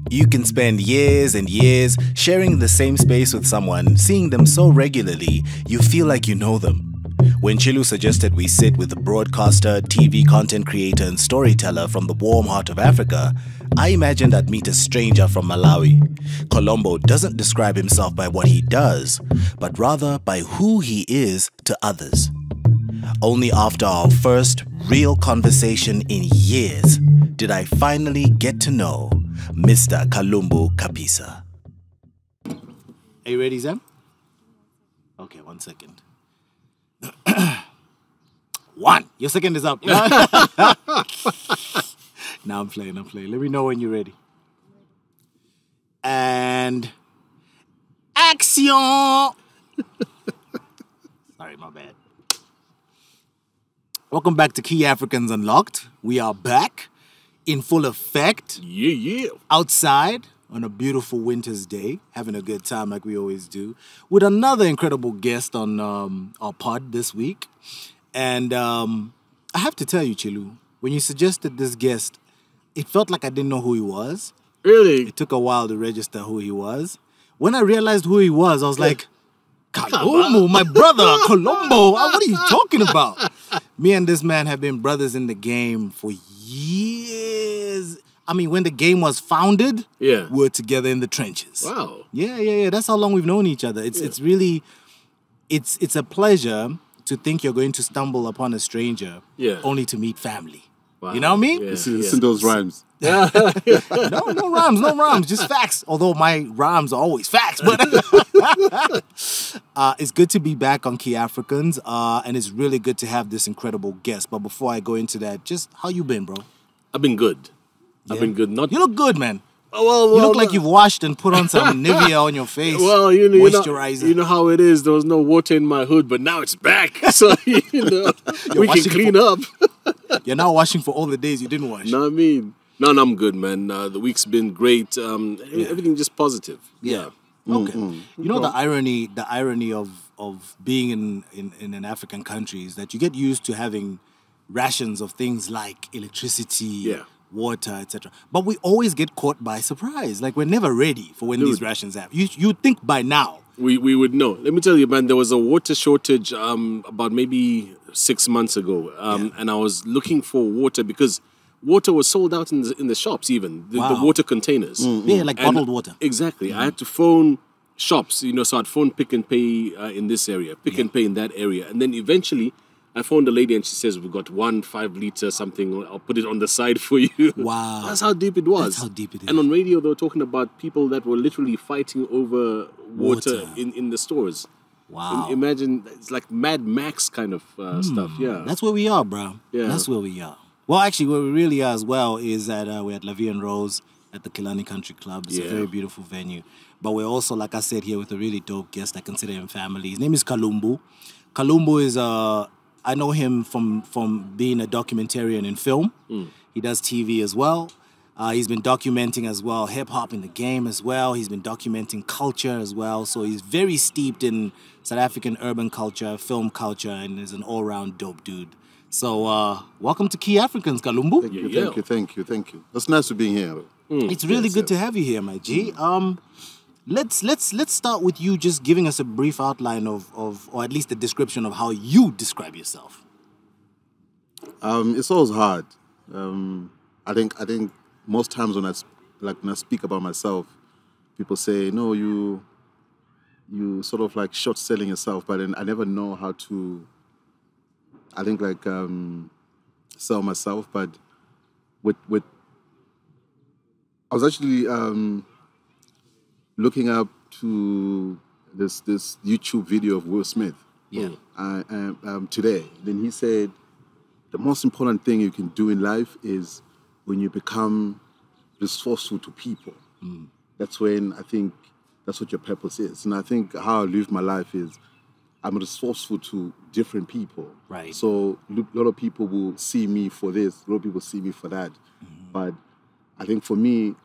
You can spend years and years sharing the same space with someone, seeing them so regularly, you feel like you know them. When Chilu suggested we sit with a broadcaster, TV content creator, and storyteller from the warm heart of Africa, I imagined I'd meet a stranger from Malawi. Colombo doesn't describe himself by what he does, but rather by who he is to others. Only after our first real conversation in years did I finally get to know Mr. Kalumbu Kapisa. Are you ready, Zem? Okay, 1 second. One. Your second is up. Now I'm playing. Let me know when you're ready. And action. Sorry, my bad. Welcome back to Key Africans Unlocked. We are back in full effect. Yeah. Outside on a beautiful winter's day, having a good time like we always do, with another incredible guest on our pod this week. And I have to tell you, Chilu, when you suggested this guest, it felt like I didn't know who he was. Really? It took a while to register who he was. When I realized who he was, I was like, Kalumbu, my brother, Colombo. What are you talking about? Me and this man have been brothers in the game for years. I mean, when the game was founded, we were together in the trenches. Wow. Yeah. That's how long we've known each other. It's really, it's a pleasure to think you're going to stumble upon a stranger only to meet family. Wow. You know what I mean? Yeah. Listen to those rhymes. No rhymes, just facts. Although my rhymes are always facts, but it's good to be back on Key Africans, and it's really good to have this incredible guest. But before I go into that, just how you been, bro? I've been good. Yeah? I've been good. You look good, man. Well, you look like you've washed and put on some Nivea on your face. Well, moisturizer. You know how it is. There was no water in my hood, but now it's back. So we can clean up. You're now washing for all the days you didn't wash. No, I mean, no, I'm good, man. The week's been great. Everything just positive. Yeah. Okay. You know the irony of being in an African country is that you get used to having rations of things like electricity, water, etc. But we always get caught by surprise. Like we're never ready for when these rations happen. You'd think by now we would know. Let me tell you, man. There was a water shortage about maybe 6 months ago, and I was looking for water because water was sold out in the shops, even the water containers. Yeah, like bottled water. Exactly. I had to phone shops, so I'd phone Pick and Pay in this area, Pick and Pay in that area, and then eventually I phoned a lady and she says, we've got 1 5-liter something, I'll put it on the side for you. Wow. That's how deep it was. That's how deep it is. And on radio, they were talking about people that were literally fighting over water. in the stores. Wow. Imagine, it's like Mad Max kind of stuff, That's where we are, bro. Yeah. That's where we are. Well, actually, where we really are as well is that we're at La Vie and Rose at the Kilani Country Club. It's a very beautiful venue. But we're also, like I said, here with a really dope guest. I consider him family. His name is Kalumbu. Kalumbu is I know him from being a documentarian in film. He does TV as well. He's been documenting as well, hip-hop in the game as well. He's been documenting culture as well. So he's very steeped in South African urban culture, film culture, and is an all-round dope dude. So welcome to Key Africans, Kalumbu. Thank you. It's nice to be here. It's really good to have you here, my G. Let's start with you just giving us a brief outline of or at least a description of how you describe yourself. It's always hard. I think most times when I speak about myself, people say, no, you sort of like short selling yourself, but then I never know how to sell myself. But with I was actually looking up to this YouTube video of Will Smith. Today. Then he said, the most important thing you can do in life is when you become resourceful to people. That's when I think that's what your purpose is. And I think how I live my life is I'm resourceful to different people. Right. So a lot of people will see me for this, a lot of people see me for that. But I think for me,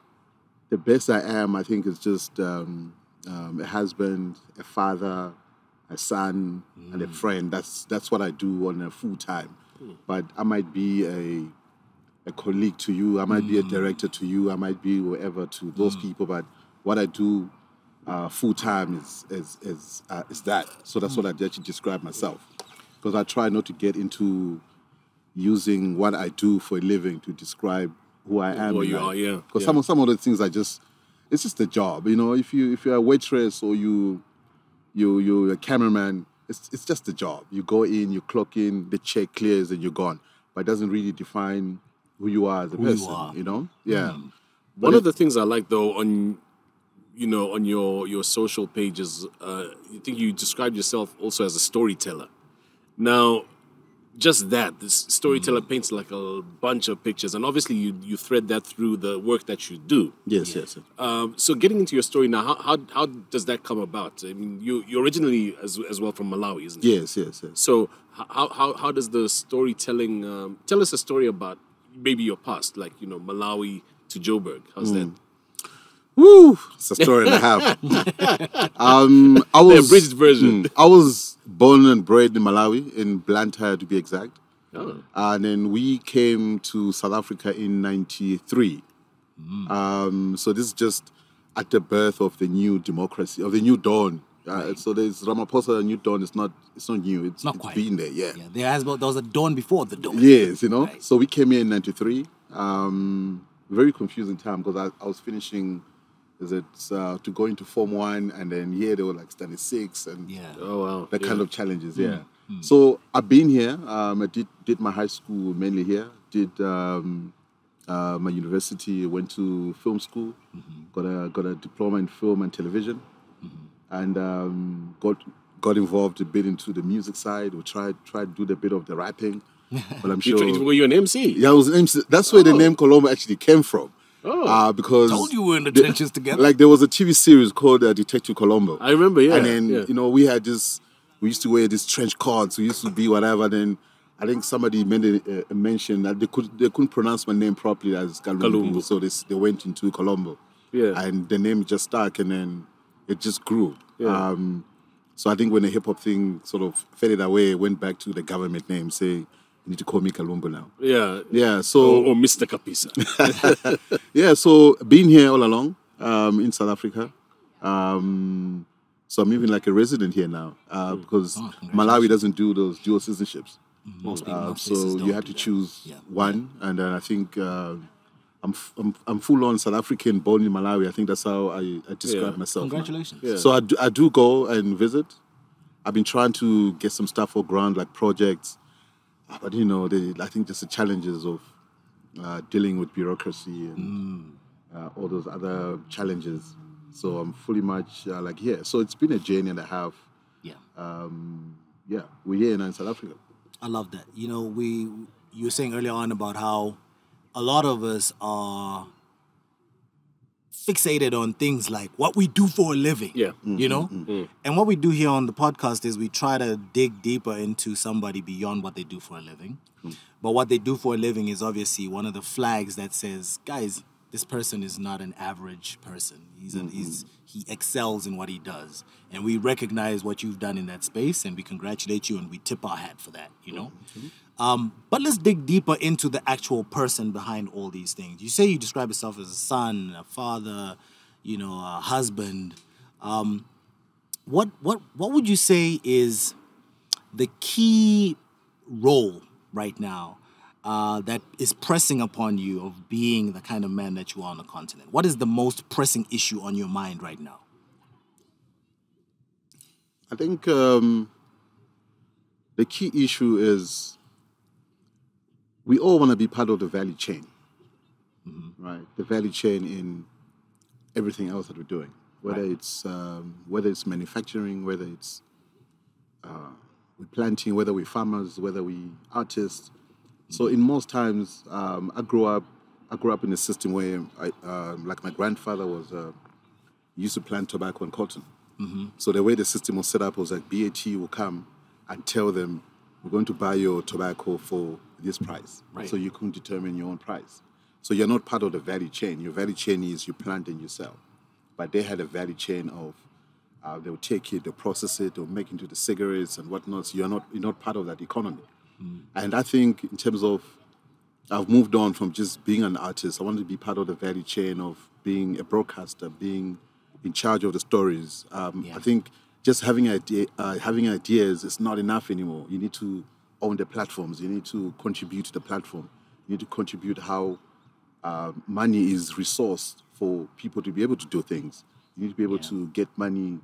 the best I am, I think, is just a husband, a father, a son, and a friend. That's what I do on a full time. But I might be a colleague to you. I might be a director to you. I might be whatever to those people. But what I do full time is that. So that's what I actually describe myself, because I try not to get into using what I do for a living to describe who I am. Who you are, yeah. Because some of the things it's just a job. You know, if you're a waitress or you're a cameraman, it's just a job. You go in, you clock in, the check clears, and you're gone. But it doesn't really define who you are as a person. You know, yeah. One of the things I like though on your social pages, I think you described yourself also as a storyteller. Now, just that, this storyteller paints like a bunch of pictures, and obviously you thread that through the work that you do. Yes. So getting into your story now, how does that come about? I mean, you're originally as well from Malawi, isn't it? Yes. So how does the storytelling tell us a story about maybe your past, like Malawi to Joburg? How's that? Woo! It's a story and a half. I was the abridged version. I was born and bred in Malawi, in Blantyre to be exact. Oh. And then we came to South Africa in '93. So this is just at the birth of the new democracy, of the new dawn. So there's Ramaphosa, the new dawn. It's not new. It's quite. Been there, yeah. There was a dawn before the dawn. Yes, you know. Right. So we came here in '93. Very confusing time, because I was finishing. To go into Form 1, and then here they were like standard 6, and Oh wow, that kind of challenges. So I've been here. I did my high school mainly here. Did my university. Went to film school. Got a diploma in film and television, and got involved a bit into the music side. We tried to do a bit of the rapping, but I'm sure. Were you an MC? Yeah, I was an MC. That's where the name Colombo actually came from. Because Told you we were in the trenches together. Like there was a TV series called Detective Colombo. I remember, yeah. And then we had this. We used to wear these trench coats. We used to be whatever. Then I think somebody made a mention that they couldn't pronounce my name properly as Kalumbu, so they went into Colombo. Yeah. And the name just stuck, and then it just grew. Yeah. So I think when the hip hop thing sort of faded away, it went back to the government name, saying, you need to call me Kalumbu now. Yeah. Yeah. So or Mr. Kapisa. yeah. So being here all along in South Africa, so I'm even like a resident here now because Malawi doesn't do those dual citizenships. Most So places you have to choose one, and I think I'm full on South African, born in Malawi. I think that's how I describe myself. Congratulations. Yeah. So I do go and visit. I've been trying to get some stuff for ground, like projects. But I think just the challenges of dealing with bureaucracy and all those other challenges. So I'm fully much like here. So it's been a journey and a half. Yeah. We're here now in South Africa. I love that. You were saying earlier on about how a lot of us are fixated on things like what we do for a living. Yeah. And what we do here on the podcast is we try to dig deeper into somebody beyond what they do for a living. But what they do for a living is obviously one of the flags that says, guys, this person is not an average person. He excels in what he does. And we recognize what you've done in that space, and we congratulate you, and we tip our hat for that, But let's dig deeper into the actual person behind all these things. You say you describe yourself as a son, a father, a husband. What would you say is the key role right now that is pressing upon you of being the kind of man that you are on the continent? What is the most pressing issue on your mind right now? I think the key issue is we all want to be part of the value chain, right? The value chain in everything else that we're doing, whether it's manufacturing, whether it's we're planting, whether we're farmers, whether we're artists. So in most times, I grew up in a system where like my grandfather used to plant tobacco and cotton. So the way the system was set up was like BAT will come and tell them, we're going to buy your tobacco for this price. Right. So you can determine your own price. So you're not part of the value chain. Your value chain is you plant and you sell. But they had a value chain of they'll take it, they'll process it, they'll make it into the cigarettes and whatnot. So you're not part of that economy. And I think in terms of I've moved on from just being an artist. I want to be part of the value chain of being a broadcaster, being in charge of the stories. I think just having ideas is not enough anymore. You need to own the platforms. You need to contribute to the platform. You need to contribute how money is resourced for people to be able to do things. You need to be able to get money.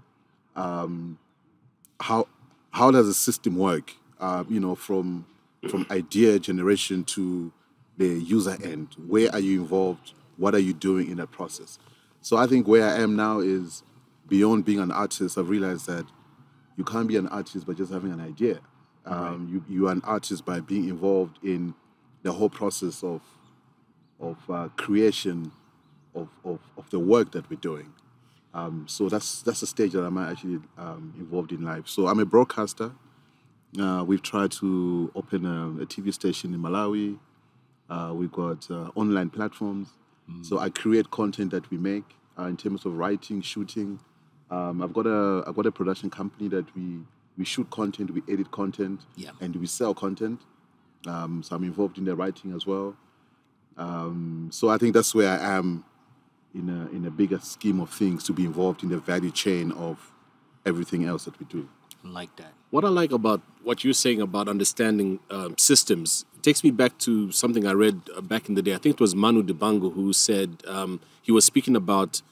How does the system work? From idea generation to the user end. Where are you involved? What are you doing in that process? So I think where I am now is beyond being an artist. I've realized that you can't be an artist by just having an idea. You are an artist by being involved in the whole process of creation of the work that we're doing. So that's the stage that I'm actually involved in life. So I'm a broadcaster. We've tried to open a TV station in Malawi. We've got online platforms. So I create content that we make in terms of writing, shooting. I've got a production company that we shoot content, we edit content, and we sell content. So I'm involved in the writing as well. So I think that's where I am in a bigger scheme of things, to be involved in the value chain of everything else that we do. Like that. What I like about what you're saying about understanding systems, it takes me back to something I read back in the day. I think it was Manu Dibango who said, he was speaking about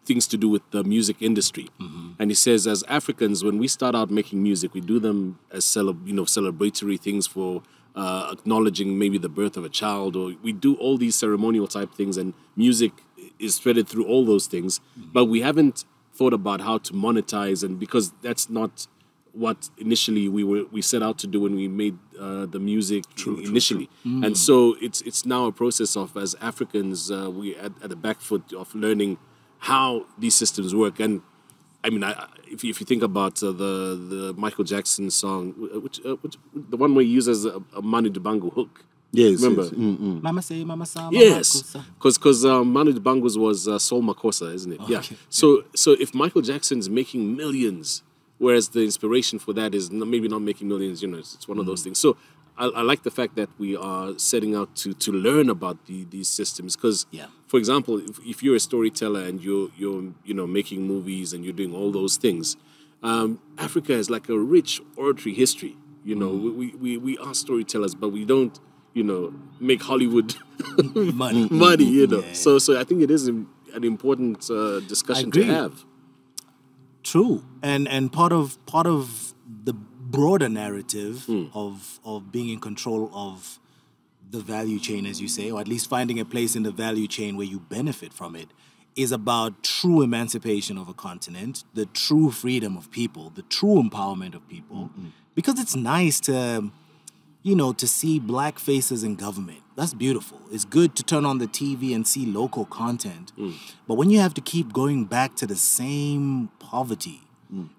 things to do with the music industry. And he says, as Africans, when we start out making music, we do them as celebratory things for acknowledging maybe the birth of a child, or we do all these ceremonial type things, and music is threaded through all those things. But we haven't thought about how to monetize, and because that's not what initially we set out to do when we made the music initially. And so it's now a process of, as Africans, we at the back foot of learning how these systems work. And I mean, if you think about the Michael Jackson song, which the one where he uses a Manu Dibango hook. Yes, remember? Yes. Mama say, Mama sa, Mama Yes, kusa. because Manu Dibango's was Soul Makossa, isn't it? Oh, yeah. okay. So if Michael Jackson's making millions, whereas the inspiration for that is maybe not making millions, it's one of those things. So I like the fact that we are setting out to learn about these systems, because, for example, if you're a storyteller and you're making movies and you're doing all those things, Africa has like a rich oratory history. We are storytellers, but we don't make Hollywood money. So I think it is an important discussion to have. True, and part of the broader narrative of being in control of the value chain, as you say, or at least finding a place in the value chain where you benefit from it, is about true emancipation of a continent, the true freedom of people, the true empowerment of people. Because it's nice to see black faces in government. That's beautiful. It's good to turn on the TV and see local content. But when you have to keep going back to the same poverty,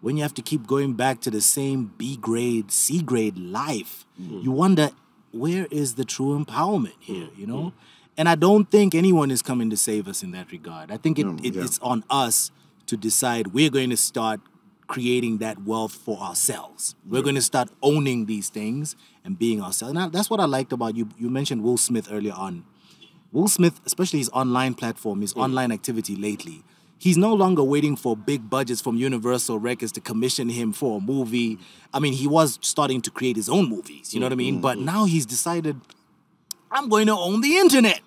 when you have to keep going back to the same B-grade, C-grade life, you wonder, where is the true empowerment here, And I don't think anyone is coming to save us in that regard. I think it's on us to decide we're going to start creating that wealth for ourselves. We're going to start owning these things and being ourselves. And that's what I liked about you. You mentioned Will Smith earlier on. Will Smith, especially his online platform, his online activity lately, he's no longer waiting for big budgets from Universal Records to commission him for a movie. I mean, he was starting to create his own movies, you know what I mean? But now he's decided, I'm going to own the internet,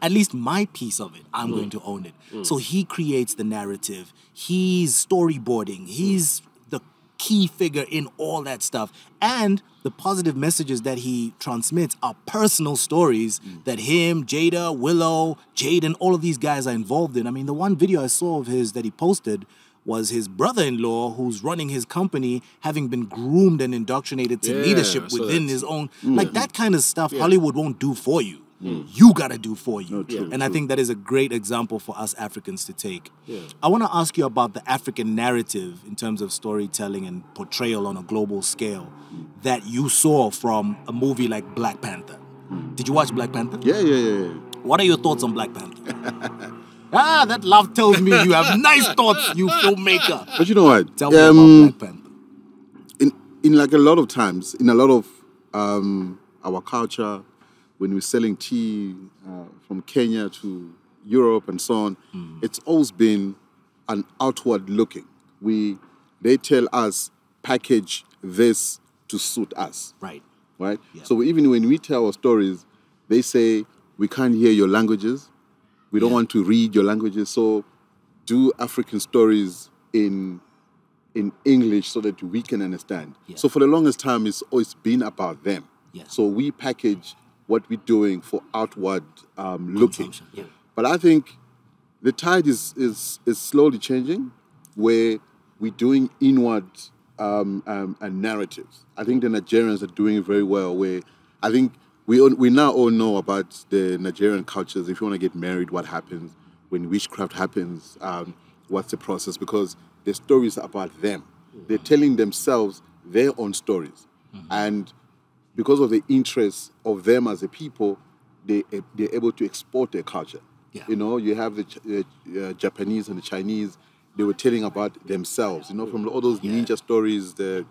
At least my piece of it, I'm going to own it. So he creates the narrative. He's storyboarding. He's the key figure in all that stuff. And the positive messages that he transmits are personal stories that him, Jada, Willow, Jade, and all of these guys are involved in. I mean, the one video I saw of his that he posted was his brother-in-law, who's running his company, having been groomed and indoctrinated to leadership within his own. Like, that kind of stuff Hollywood won't do for you. You got to do for you. I think that is a great example for us Africans to take. I want to ask you about the African narrative in terms of storytelling and portrayal on a global scale that you saw from a movie like Black Panther. Did you watch Black Panther? Yeah. What are your thoughts on Black Panther? That laugh tells me you have nice thoughts, you filmmaker. But you know what? Tell me about Black Panther. In like a lot of times, in a lot of our culture, when we're selling tea from Kenya to Europe and so on, it's always been an outward looking. They tell us, package this to suit us. Right. Right? Yeah. So even when we tell our stories, they say, we can't hear your languages. We don't want to read your languages. So do African stories in English so that we can understand. Yeah. So for the longest time, it's always been about them. Yeah. So we package what we're doing for outward looking. Yeah. But I think the tide is slowly changing, where we're doing inward narratives. I think the Nigerians are doing very well, where I think we now all know about the Nigerian cultures. If you want to get married, what happens when witchcraft happens, what's the process, because the stories are about them. They're telling themselves their own stories. And because of the interest of them as a people, they're able to export their culture. Yeah. You know, you have the Japanese and the Chinese, they were telling about themselves, you know, from all those ninja stories, the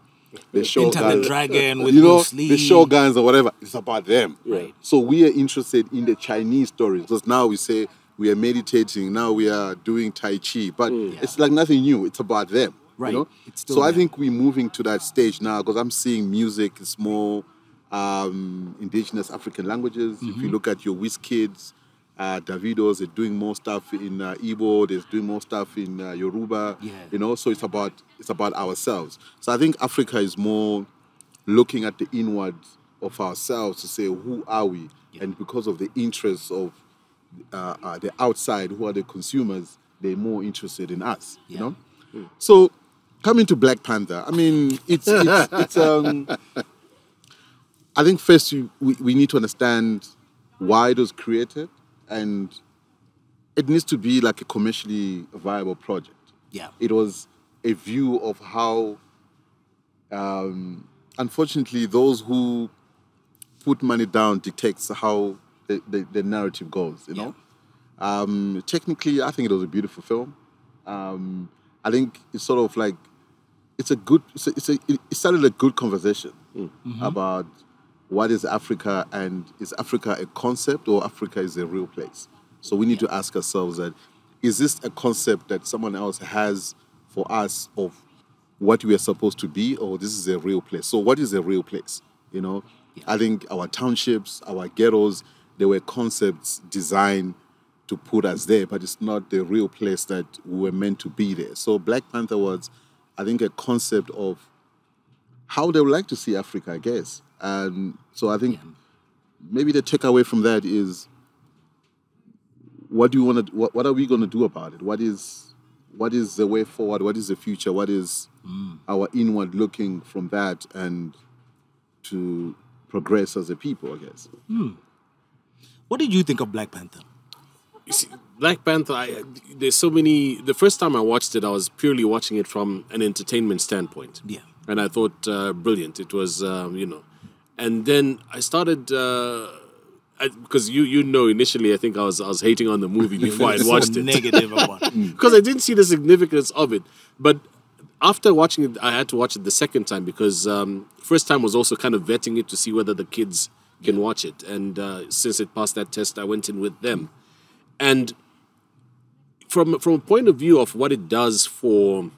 shoguns, Enter the Dragon with you know, Bruce Lee. the shoguns or whatever, it's about them. Right. So we are interested in the Chinese stories, because now we say we are meditating, now we are doing Tai Chi, but it's like nothing new, it's about them. Right. You know? It's still So I them. think we're moving to that stage now, because I'm seeing music is more indigenous African languages. If you look at your Wizkids, Davidos, they're doing more stuff in Igbo, they're doing more stuff in Yoruba. Yeah. You know, so it's about ourselves. So I think Africa is more looking at the inward of ourselves to say, who are we? Yeah. And because of the interests of the outside, who are the consumers, they're more interested in us. Yeah. You know. So coming to Black Panther, I mean, it's I think first we need to understand why it was created, and it needs to be like a commercially viable project. Yeah. It was a view of how, unfortunately, those who put money down dictates how the narrative goes, you know? Technically, I think it was a beautiful film. I think it's sort of like, it started a good conversation about what is Africa, and is Africa a concept or Africa is a real place? So we need to ask ourselves that, is this a concept that someone else has for us of what we are supposed to be, or this is a real place? So what is a real place? You know, I think our townships, our ghettos, they were concepts designed to put us there, but it's not the real place that we were meant to be there. So Black Panther was, I think, a concept of how they would like to see Africa, I guess. And so I think maybe the takeaway from that is, what do you want to? What are we going to do about it? What is the way forward? What is the future? What is our inward looking from that, and to progress as a people, I guess. What did you think of Black Panther? You see, Black Panther, there's so many. The first time I watched it, I was purely watching it from an entertainment standpoint. Yeah. And I thought, brilliant. It was, you know. And then I started, because you know, initially I think I was hating on the movie before I watched it. Negative about it. Because I didn't see the significance of it. But after watching it, I had to watch it the second time, because first time was also kind of vetting it to see whether the kids can watch it. And since it passed that test, I went in with them. And from a point of view of what it does for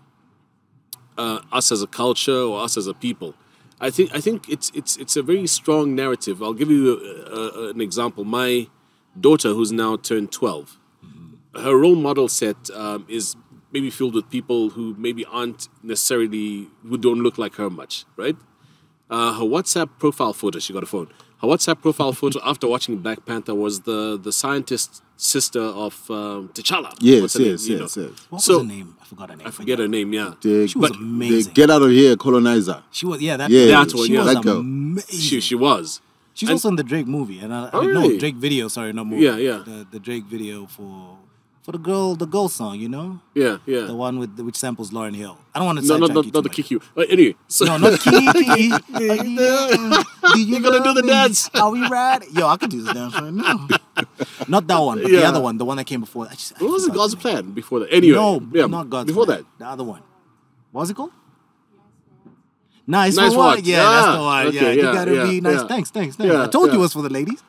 us as a culture or us as a people, I think it's a very strong narrative. I'll give you an example. My daughter, who's now turned 12, her role model set is maybe filled with people who maybe aren't necessarily, who don't look like her much, right? Her WhatsApp profile photo, she got a phone. Her WhatsApp profile photo after watching Black Panther was the scientist sister of T'Challa. Yes. What was her name? I forgot her name. I forget her name, yeah. She was amazing. Get out of here, colonizer. She was, that one, she yeah. was That girl. amazing. She was. She's also in the Drake movie. And really? Drake video, sorry, not movie. Yeah. The Drake video for the girl song, you know? Yeah. The one which samples Lauryn Hill. I don't want to No, sidetrack you not too the much. kick you. Anyway, so No, not Kiki. You're gonna do the dance. Are we riding? Yo, I could do this dance right now. Not that one, but the other one, the one that came before. What was it? God's Plan before that? Anyway, No, yeah, not God's before Plan. that. The other one. What was it called? Nice Nice for what? what? Yeah, that's the one. Okay, You gotta be nice. yeah. Thanks. Yeah, I told you yeah. it was for the ladies.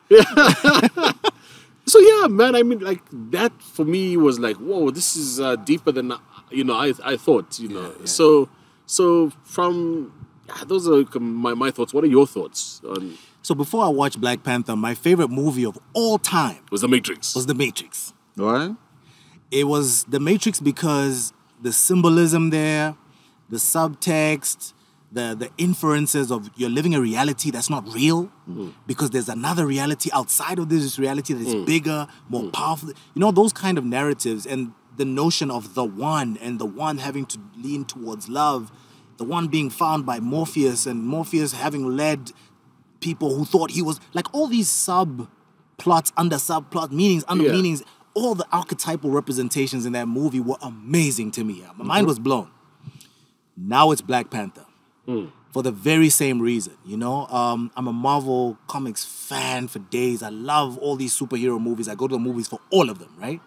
So yeah, man. I mean, like that for me was like, whoa, this is deeper than I thought. So from those are my thoughts. What are your thoughts on? So before I watched Black Panther, my favorite movie of all time Was The Matrix? was The Matrix. All right? It was The Matrix because the symbolism there, the subtext, the inferences of you're living a reality that's not real because there's another reality outside of this reality that is bigger, more powerful. Those kind of narratives and the notion of the one and the one having to lean towards love, the one being found by Morpheus and Morpheus having led people who thought he was like all these subplots under subplot meanings under meanings. All the archetypal representations in that movie were amazing to me. My mind was blown. Now it's Black Panther. For the very same reason, I'm a Marvel Comics fan for days. I love all these superhero movies. I go to the movies for all of them, right?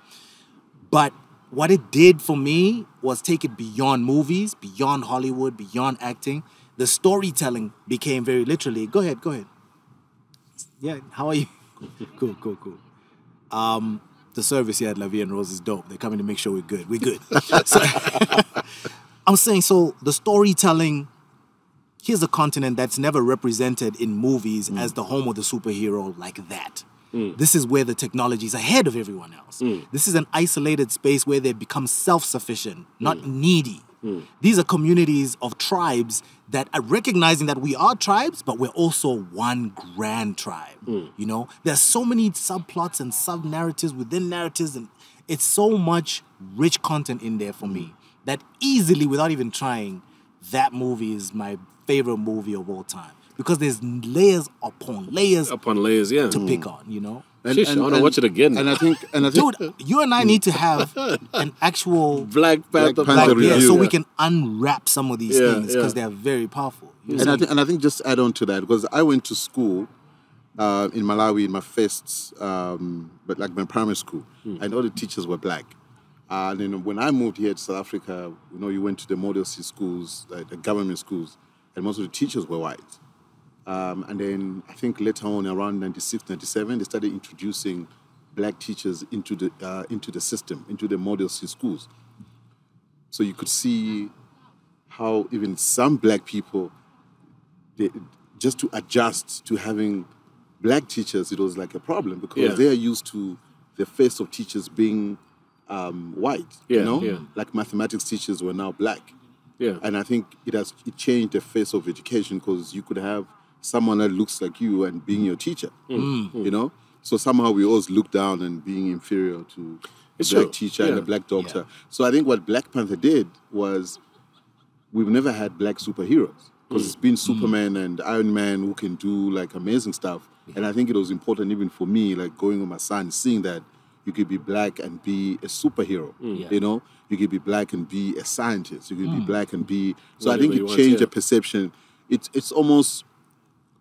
But what it did for me was take it beyond movies, beyond Hollywood, beyond acting. The storytelling became very literally. Go ahead. Yeah, how are you? Cool. The service here at La Vie and Rose is dope. They're coming to make sure we're good. We're good. So, I'm saying, so the storytelling, here's a continent that's never represented in movies as the home of the superhero like that. This is where the technology is ahead of everyone else. This is an isolated space where they become self-sufficient, not needy. These are communities of tribes that are recognizing that we are tribes, but we're also one grand tribe. There's so many subplots and sub-narratives within narratives, and it's so much rich content in there for me that easily, without even trying, that movie is my favorite movie of all time. Because there's layers upon layers yeah. to pick on, Shish, I want to watch it again. And I think, Dude, you and I need to have an actual Black Panther review. so Yeah. we can unwrap some of these things because they're very powerful. And I think just add on to that, because I went to school in Malawi in my first, but like my primary school, and all the teachers were black. And then when I moved here to South Africa, you went to the model C schools, like the government schools, and most of the teachers were white. And then I think later on, around 96, 97, they started introducing black teachers into the system, into the model C schools. So you could see how even some black people, just to adjust to having black teachers, it was like a problem because they are used to the face of teachers being white, like mathematics teachers were now black. Yeah. And I think it changed the face of education because you could have someone that looks like you and being your teacher, So somehow we always look down and being inferior to a black teacher and a black doctor. Yeah. So I think what Black Panther did was we've never had black superheroes because it's been Superman and Iron Man who can do like amazing stuff. Yeah. And I think it was important even for me, like going with my son, seeing that you could be black and be a superhero, You could be black and be a scientist. You could be black and be... So whatever I think it changed the perception. It's almost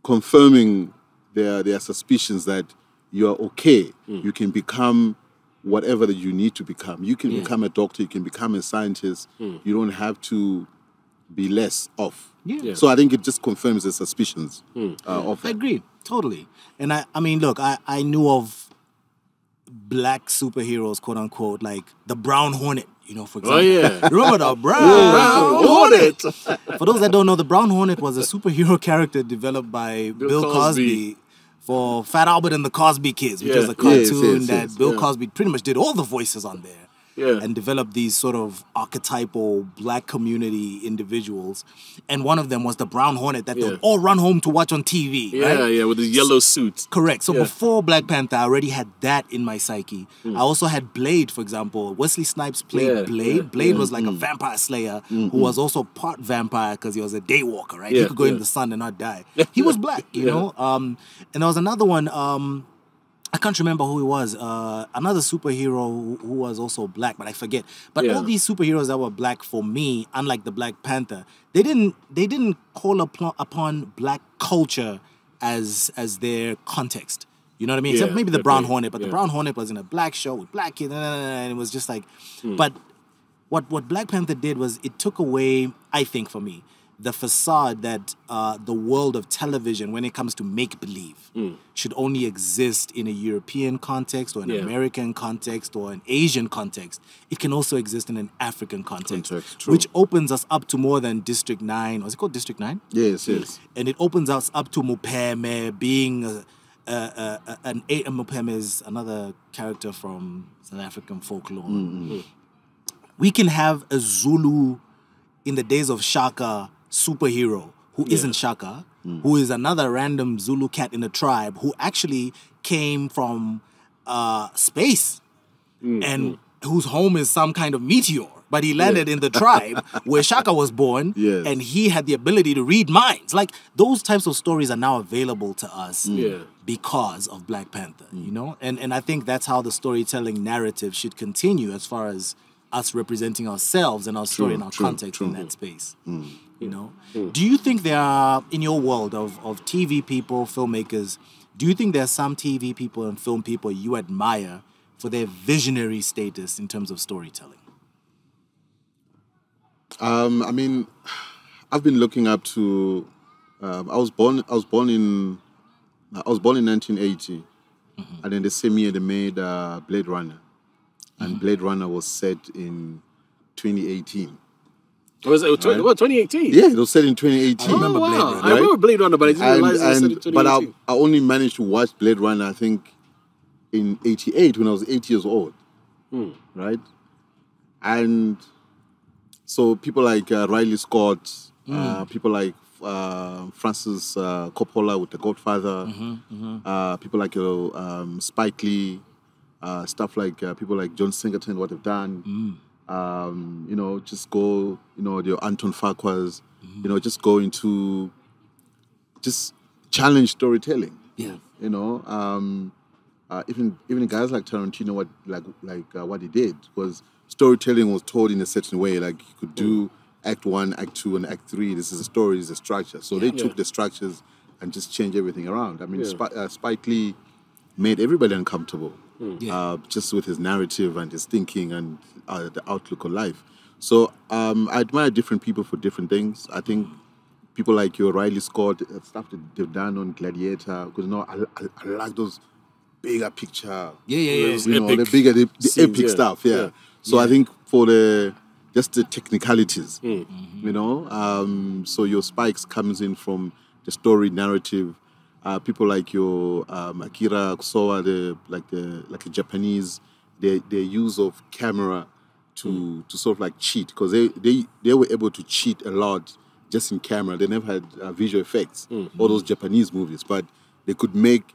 confirming their suspicions that you're okay. You can become whatever that you need to become. You can become a doctor. You can become a scientist. You don't have to be less off. Yeah. So I think it just confirms the suspicions of that. I agree, totally. And I mean, look, I knew of black superheroes, quote unquote, like the Brown Hornet, for example. Oh, yeah. Remember the Brown Hornet? For those that don't know, the Brown Hornet was a superhero character developed by Bill Cosby for Fat Albert and the Cosby Kids, which was a cartoon that Bill Cosby pretty much did all the voices on there. And developed these sort of archetypal black community individuals. And one of them was the Brown Hornet that they would all run home to watch on TV. Yeah, with his yellow suit. Correct. So before Black Panther, I already had that in my psyche. I also had Blade, for example. Wesley Snipes played Blade. Blade was like a vampire slayer who was also part vampire because he was a day walker, right? He could go into the sun and not die. He was black, you know? And there was another one... I can't remember who he was. Another superhero who was also black, but I forget. But all these superheroes that were black for me, unlike the Black Panther, they didn't call upon black culture as their context. You know what I mean? Except maybe the Brown Hornet, but the Brown Hornet was in a black show with black kids, and it was just like. But what Black Panther did was it took away, I think for me, the facade that the world of television, when it comes to make-believe, should only exist in a European context or an American context or an Asian context. It can also exist in an African context, which opens us up to more than District 9. Was it called District 9? Yes, yes. And it opens us up to Mupeme being Mupeme is another character from South African folklore. We can have a Zulu in the days of Shaka superhero who isn't Shaka, who is another random Zulu cat in a tribe who actually came from space and whose home is some kind of meteor. But he landed in the tribe where Shaka was born, and he had the ability to read minds. Like, those types of stories are now available to us because of Black Panther, you know? And I think that's how the storytelling narrative should continue as far as us representing ourselves and our story and our context in that space, you know? Do you think there are, in your world of TV people, filmmakers, do you think there are some TV people and film people you admire for their visionary status in terms of storytelling? I mean, I've been looking up to. I was born in 1980, and then the same year they made Blade Runner, and Blade Runner was set in 2018. Was it 2018? Yeah, it was set in 2018. I remember Blade Runner. I remember Blade Runner, but I didn't realize it was set in 2018. But I only managed to watch Blade Runner, I think, in 88 when I was 8 years old, right? And so people like Riley Scott, people like Francis Coppola with The Godfather, people like Spike Lee, stuff like people like John Singleton, what they've done. You know, just go, you know, the Anton Farquhars, you know, just go into, just challenge storytelling. Yeah. You know, even guys like Tarantino, what he did was storytelling was told in a certain way. Like, you could do Act 1, Act 2, and Act 3. This is a story, this is a structure. So they took the structures and just changed everything around. I mean, Spike Lee made everybody uncomfortable, just with his narrative and his thinking and the outlook on life. So I admire different people for different things. I think people like your Riley Scott, stuff that they've done on Gladiator, because, you know, I like those bigger picture, you know, the bigger, the epic stuff, So I think for just the technicalities, you know, so your Spikes comes in from the story narrative. People like your Akira Kurosawa, like a Japanese, their use of camera to sort of like cheat, because they were able to cheat a lot just in camera. They never had visual effects, all those Japanese movies, but they could make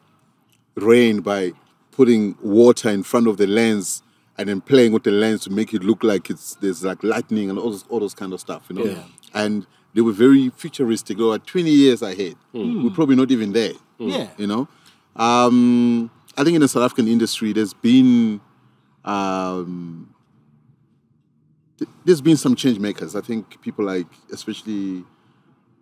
rain by putting water in front of the lens and then playing with the lens to make it look like there's like lightning and all those kind of stuff, you know. Yeah. And they were very futuristic. They were 20 years ahead. We're probably not even there. Yeah. You know. I think in the South African industry, there's been some change makers. I think people like, especially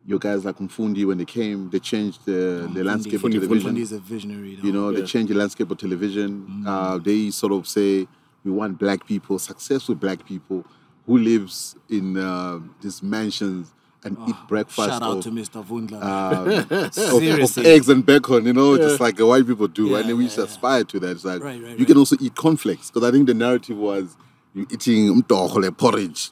your guys like Mfundi, when they came, they changed the landscape of television. Mfundi's a visionary. You know, they changed the landscape of television. They sort of say, we want black people, successful black people, who lives in these mansions and eat breakfast. Shout out to Mr. Vundla. Of eggs and bacon, you know, just like the white people do. And then we just aspire to that. It's like, you can also eat cornflakes, because I think the narrative was you eating porridge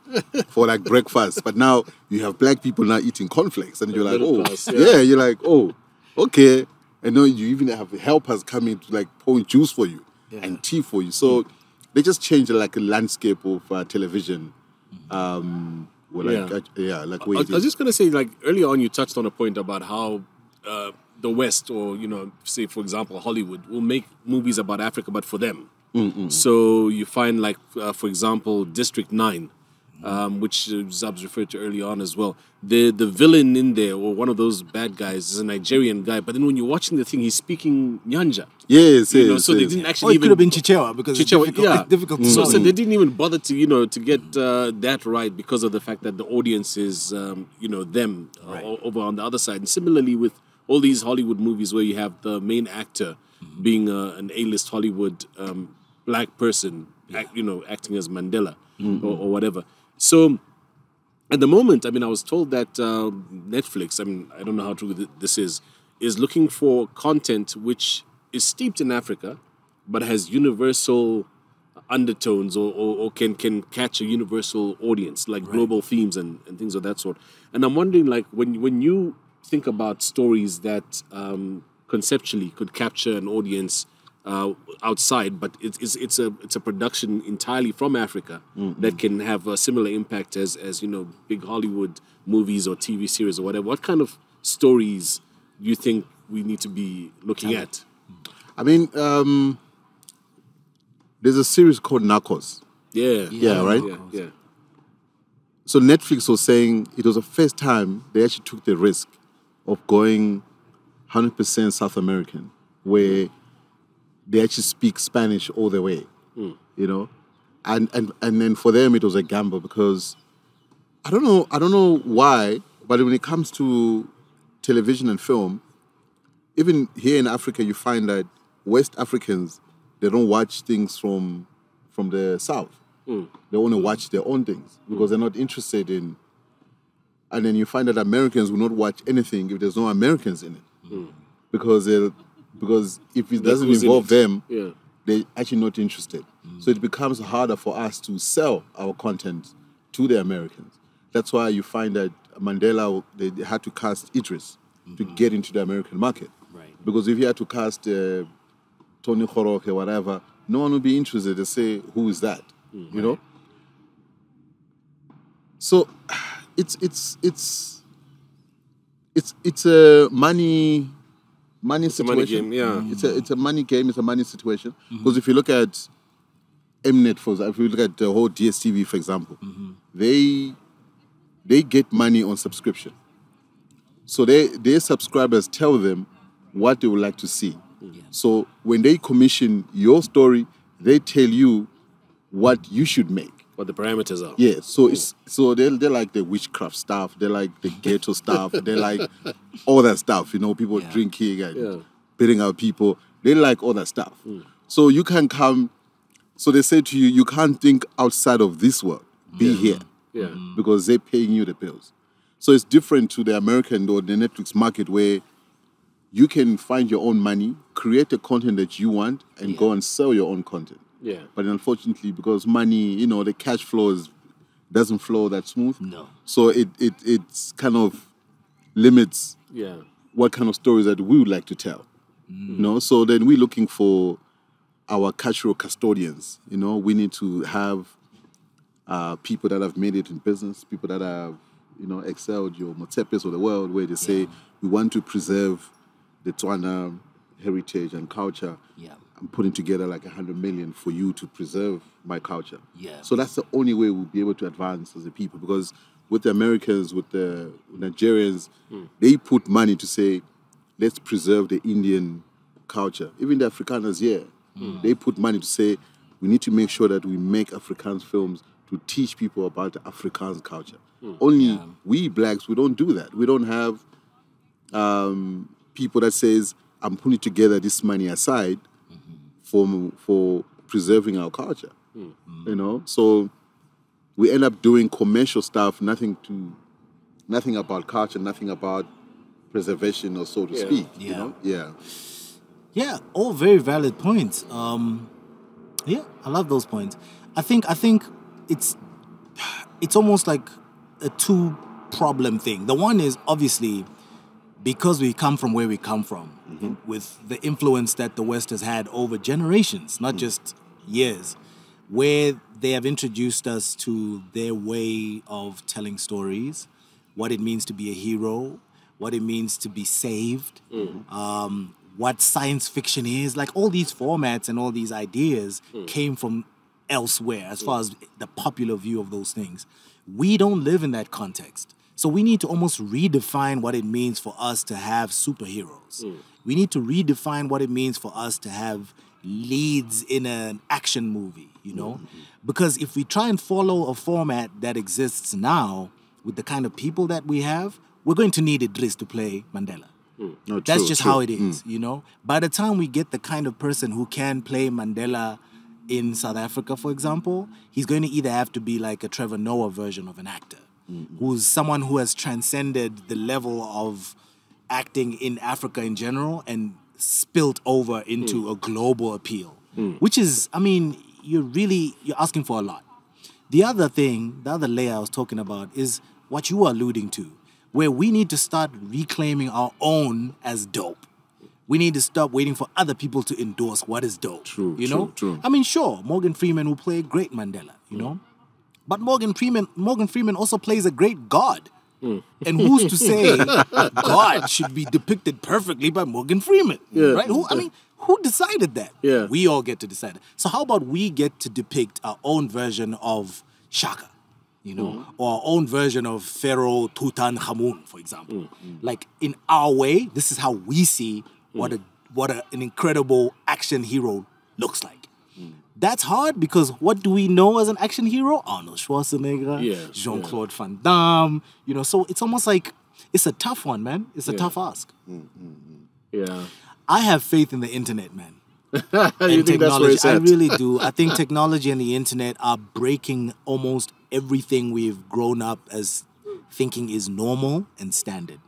for like breakfast. But now you have black people now eating cornflakes, and you're like, you're like, oh, okay. And then you even have helpers coming to like pour juice for you and tea for you. So they just changed like a landscape of television. I was just gonna say, like, earlier on, you touched on a point about how the West, or, you know, say for example Hollywood, will make movies about Africa, but for them. So you find, like, for example, District 9, which Zubz referred to early on as well. The villain in there, or one of those bad guys, is a Nigerian guy. But then when you're watching the thing, he's speaking Nyanja. So they didn't actually. It could have been Chichewa, because it's difficult to know. So they didn't even bother to, you know, to get that right, because of the fact that the audience is, you know, them over on the other side. And similarly with all these Hollywood movies where you have the main actor being an A-list Hollywood black person, you know, acting as Mandela or whatever. So at the moment, I mean, I was told that Netflix, I mean, I don't know how true this is looking for content which is steeped in Africa, but has universal undertones or can catch a universal audience, like global themes and things of that sort. And I'm wondering, like, when you think about stories that conceptually could capture an audience outside, but it's a production entirely from Africa that can have a similar impact as you know, big Hollywood movies or TV series or whatever. What kind of stories do you think we need to be looking at? I mean, there's a series called Narcos. Yeah, right? Yeah. So Netflix was saying it was the first time they actually took the risk of going 100% South American, where they actually speak Spanish all the way, you know? And then for them it was a gamble because I don't know why, but when it comes to television and film, even here in Africa, you find that West Africans, they don't watch things from the South. They want to watch their own things because they're not interested in. And then you find that Americans will not watch anything if there's no Americans in it, because if it doesn't involve them, they're actually not interested. So it becomes harder for us to sell our content to the Americans. That's why you find that Mandela, they had to cast Idris to get into the American market. Right. Because if you had to cast Tony Khoroke or whatever, no one would be interested to say, who is that? You know? So it's a money situation. Money game, yeah. It's a money game, it's a money situation. Because if you look at Mnet, for example, if you look at the whole DSTV, for example, they get money on subscription. So their subscribers tell them what they would like to see. So when they commission your story, they tell you what you should make. What the parameters are. Yeah, so they're like the witchcraft stuff, they're like the ghetto stuff, they're like all that stuff, you know, people drinking and beating out people. They like all that stuff. So you can come, so they say to you, you can't think outside of this world. Be here. Yeah. Because they're paying you the bills. So it's different to the American or the Netflix market where you can find your own money, create the content that you want, and go and sell your own content. Yeah. But unfortunately, because money, you know, the cash flow doesn't flow that smooth. No. So it's kind of limits what kind of stories that we would like to tell. You know, so then we're looking for our cultural custodians. You know, we need to have people that have made it in business, people that have, you know, excelled your Motepes of the world, where they say we want to preserve the Tswana heritage and culture. Yeah. I'm putting together like 100 million for you to preserve my culture. Yeah. So that's the only way we'll be able to advance as a people, because with the Americans, with the Nigerians, they put money to say, let's preserve the Indian culture. Even the Afrikaners here, they put money to say, we need to make sure that we make Afrikaans films to teach people about the Afrikaans culture. Only we blacks, we don't do that. We don't have people that says, I'm putting together this money aside for preserving our culture. You know, so we end up doing commercial stuff, nothing about culture, nothing about preservation, or so to speak. You know, Yeah, all very valid points. Yeah, I love those points. I think it's almost like a two-problem thing. The one is obviously because we come from where we come from, with the influence that the West has had over generations, not just years, where they have introduced us to their way of telling stories, what it means to be a hero, what it means to be saved, what science fiction is. Like, all these formats and all these ideas came from elsewhere as far as the popular view of those things. We don't live in that context. So we need to almost redefine what it means for us to have superheroes. We need to redefine what it means for us to have leads in an action movie, you know? Because if we try and follow a format that exists now with the kind of people that we have, we're going to need Idris to play Mandela. No, That's just how it is, you know? By the time we get the kind of person who can play Mandela in South Africa, for example, he's going to either have to be like a Trevor Noah version of an actor. who's someone who has transcended the level of acting in Africa in general and spilled over into a global appeal, which is, I mean, you're asking for a lot. The other layer I was talking about is what you are alluding to, where we need to start reclaiming our own as dope. We need to stop waiting for other people to endorse what is dope. True. I mean, sure, Morgan Freeman will play a great Mandela, you know? But Morgan Freeman also plays a great God. And who's to say God should be depicted perfectly by Morgan Freeman? Right? Who decided that? Yeah. We all get to decide. So how about we get to depict our own version of Shaka, you know, or our own version of Pharaoh Tutankhamun, for example. Like, in our way, this is how we see what an incredible action hero looks like. That's hard because what do we know as an action hero? Arnold Schwarzenegger, Jean-Claude Van Damme, you know, so it's almost like, it's a tough one, man. It's a tough ask. Yeah. I have faith in the internet, man. You think that's where it's at? I really do. I think technology and the internet are breaking almost everything we've grown up as thinking is normal and standard.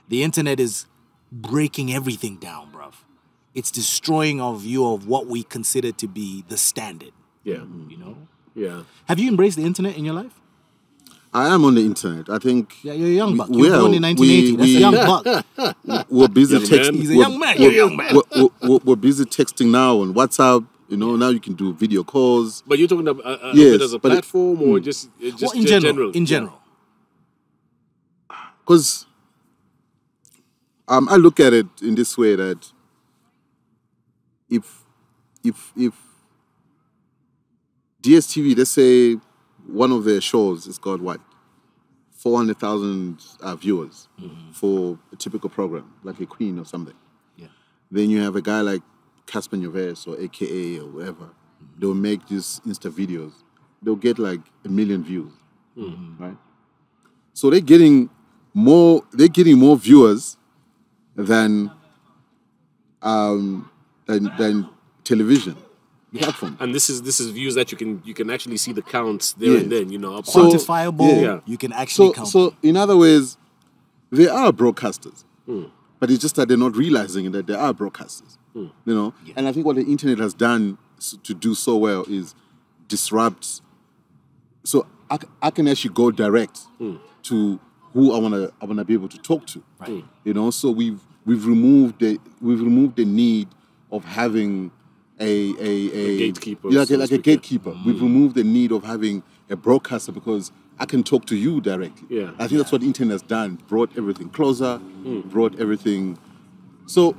The internet is breaking everything down, bruv. It's destroying our view of what we consider to be the standard. Yeah. You know? Yeah. Have you embraced the internet in your life? I am on the internet. I think. Yeah, you're a young buck. You were born in 1980. That's a young buck. We're busy texting. He's a young man. You're a young man. We're busy texting now on WhatsApp. You know, now you can do video calls. But you're talking about Yes, it as a but platform or just in general? In general. Because I look at it in this way that if DSTV, let's say one of their shows has got what, 400,000 viewers for a typical program, like a Queen or something. Yeah. Then you have a guy like Casper Nyovest or AKA or whatever. They'll make these Insta videos. They'll get like 1 million views, right? So they're getting more viewers than television platform. And this is views that you can actually see the counts there and then, you know. Quantifiable, you can actually count. So in other words, they are broadcasters. But it's just that they're not realizing that they are broadcasters. You know? Yeah. And I think what the internet has done to do so well is disrupt. So I can actually go direct to who I wanna be able to talk to. Right. You know, so we've removed the need of having a gatekeeper. Like a gatekeeper. We've removed the need of having a broadcaster because I can talk to you directly. Yeah. I think that's what the internet has done. Brought everything closer, brought everything. So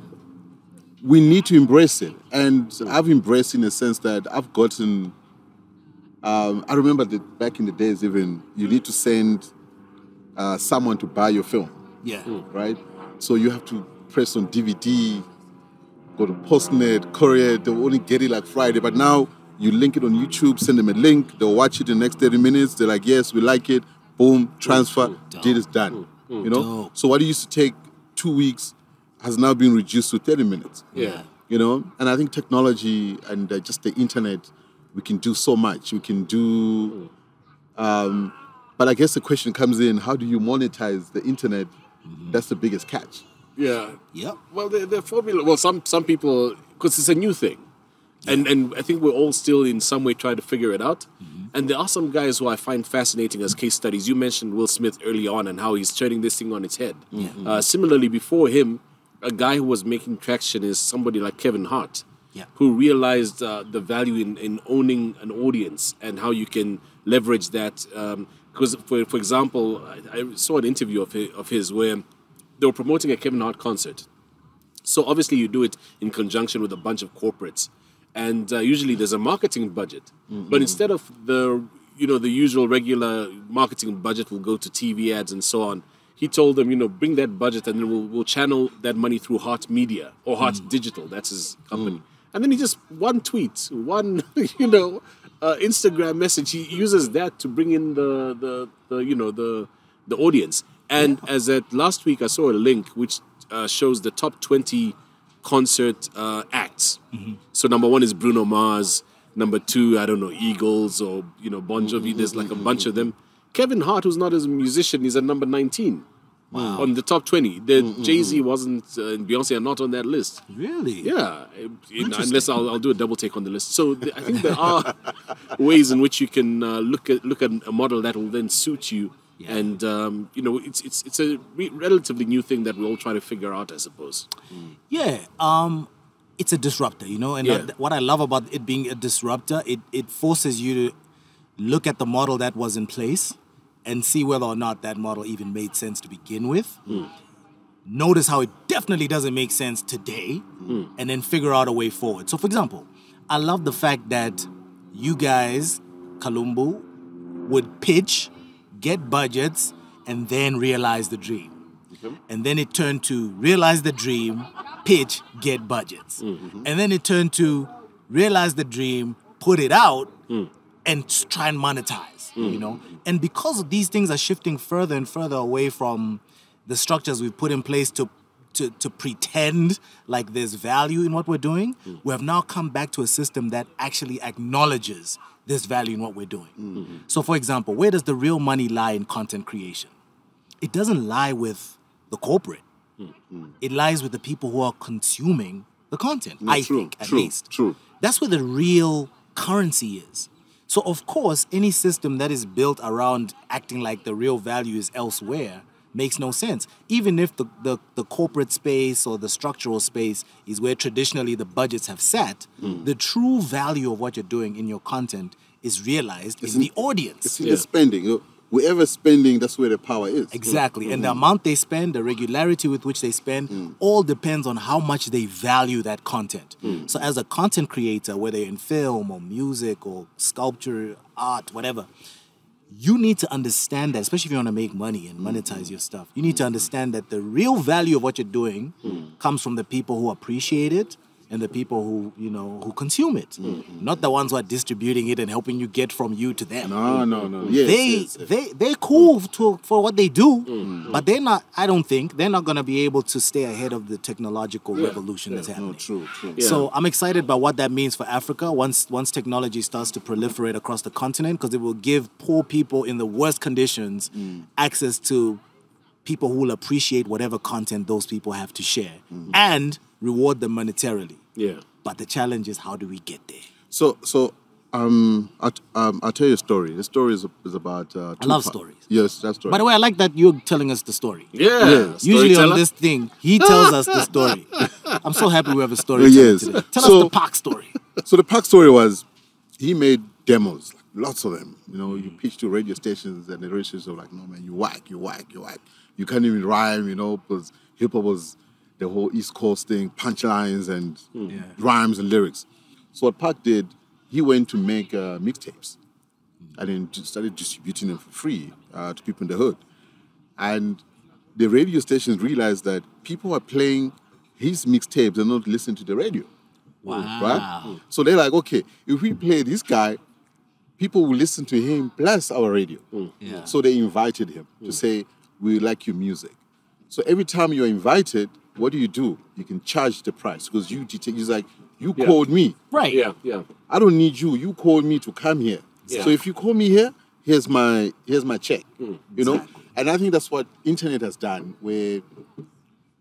we need to embrace it. And I've embraced in the sense that I've gotten, I remember that back in the days even, you need to send someone to buy your film. Yeah. Right? So you have to press on DVD, go to Postnet, Courier, they'll only get it like Friday. But now you link it on YouTube, send them a link, they'll watch it in the next 30 minutes. They're like, yes, we like it. Boom, transfer, deal is done. You know? So what used to take 2 weeks has now been reduced to 30 minutes. Yeah. You know? And I think technology and just the internet, we can do so much. We can do... but I guess the question comes in, how do you monetize the internet? That's the biggest catch. Yeah. Yep. Well, the formula. Well, some people, because it's a new thing, and I think we're all still in some way trying to figure it out. And there are some guys who I find fascinating as case studies. You mentioned Will Smith early on and how he's turning this thing on its head. Similarly, before him, a guy who was making traction is somebody like Kevin Hart, who realized the value in owning an audience and how you can leverage that. Because, for example, I saw an interview of his where they were promoting a Kevin Hart concert. So obviously you do it in conjunction with a bunch of corporates. And usually there's a marketing budget. But instead of the usual regular marketing budget will go to TV ads and so on, he told them, bring that budget and then we'll channel that money through Hart Media or Hart Digital. That's his company. And then he just, one tweet, one, Instagram message, he uses that to bring in the audience. And as at last week, I saw a link which shows the top 20 concert acts. So number 1 is Bruno Mars. Number 2, I don't know, Eagles or Bon Jovi. There's like a bunch of them. Kevin Hart, who's not as a musician, is at number 19 on the top 20. Jay-Z wasn't, and Beyonce are not on that list. Really? Yeah, unless I'll do a double take on the list. So I think there are ways in which you can look at a model that will then suit you. Yeah. And it's a relatively new thing that we all try to figure out, I suppose. Yeah, it's a disruptor, and what I love about it being a disruptor, it forces you to look at the model that was in place and see whether or not that model even made sense to begin with. Notice how it definitely doesn't make sense today, and then figure out a way forward. So, for example, I love the fact that you guys, Kalumbu, would pitch, get budgets, and then realize the dream. And then it turned to realize the dream, pitch, get budgets. And then it turned to realize the dream, put it out, and try and monetize, And because these things are shifting further and further away from the structures we've put in place to pretend like there's value in what we're doing, we have now come back to a system that actually acknowledges there's value in what we're doing. So, for example, where does the real money lie in content creation? It doesn't lie with the corporate. It lies with the people who are consuming the content, I think, at least. True. That's where the real currency is. So, of course, any system that is built around acting like the real value is elsewhere makes no sense. Even if the corporate space or the structural space is where traditionally the budgets have sat, the true value of what you're doing in your content is realized in the audience. It's in the spending. Whoever's spending, that's where the power is. Exactly. And the amount they spend, the regularity with which they spend, all depends on how much they value that content. So as a content creator, whether you're in film or music or sculpture, art, whatever, you need to understand that, especially if you want to make money and monetize your stuff, you need to understand that the real value of what you're doing comes from the people who appreciate it and the people who consume it, not the ones who are distributing it and helping you get from you to them. No. They're cool for what they do, but they're not. I don't think they're not going to be able to stay ahead of the technological revolution that's happening. True. So I'm excited by what that means for Africa once technology starts to proliferate across the continent, because it will give poor people in the worst conditions access to people who will appreciate whatever content those people have to share and reward them monetarily. Yeah. But the challenge is, how do we get there? So I'll tell you a story. The story is about. I love stories. Yes, that's story. By the way, I like that you're telling us the story. Yeah. Usually on this thing, he tells us the story. I'm so happy we have a story today. Tell us the Park story. So the Park story was, he made demos, lots of them. You pitch to radio stations, and the radio stations were like, "No man, you whack. You can't even rhyme, because hip hop was the whole East Coast thing, punchlines and rhymes and lyrics." So what Park did, he went to make mixtapes and then started distributing them for free to people in the hood. And the radio stations realized that people are playing his mixtapes and not listening to the radio. Wow. Right? So they're like, okay, if we play this guy, people will listen to him plus our radio. Yeah. So they invited him to say, "We like your music." So every time you're invited, what do? You can charge the price, because he's like, you called me. Right. Yeah. I don't need you. You called me to come here. Yeah. So if you call me here, here's my check. Exactly. And I think that's what internet has done, where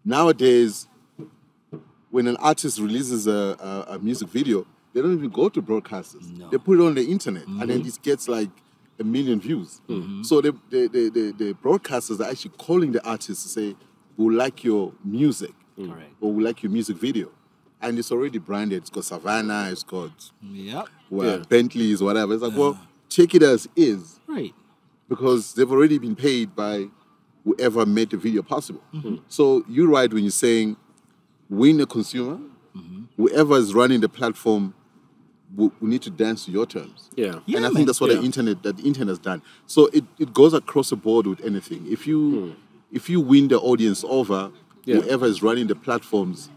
nowadays when an artist releases a music video, they don't even go to broadcasters. No. They put it on the internet, and then it gets like 1 million views. So the broadcasters are actually calling the artists to say, "We like your music," or "We like your music video," and it's already branded. It's got Savannah, it's got Bentleys, whatever. It's like, well, take it as is, right? Because they've already been paid by whoever made the video possible. So you're right when you're saying, win the consumer. Whoever is running the platform we need to dance to your terms. Yeah. And I think that's what the internet has done. So it goes across the board with anything. If you win the audience over, whoever is running the platforms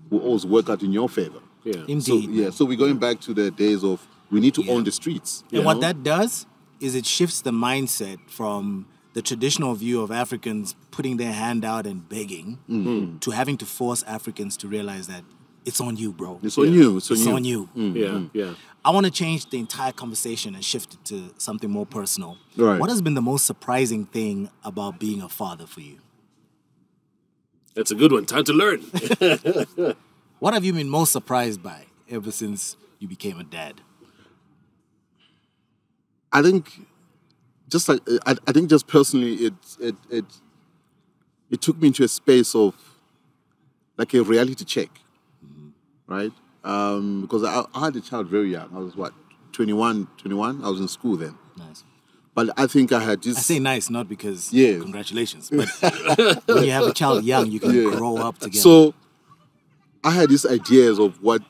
will always work out in your favor. Yeah. Indeed. So we're going back to the days of we need to own the streets. And what that does is it shifts the mindset from the traditional view of Africans putting their hand out and begging to having to force Africans to realize that it's on you, bro. It's on you. It's on you. Yeah. I want to change the entire conversation and shift it to something more personal. Right. What has been the most surprising thing about being a father for you? That's a good one. Time to learn. What have you been most surprised by ever since you became a dad? I think, just like I think, just personally, it took me into a space of like a reality check, right? Because I had a child very young. I was 21. I was in school then. Nice. But I think I had this. I say nice, not because Yeah. congratulations, but when you have a child young, you can grow up together. So I had these ideas of what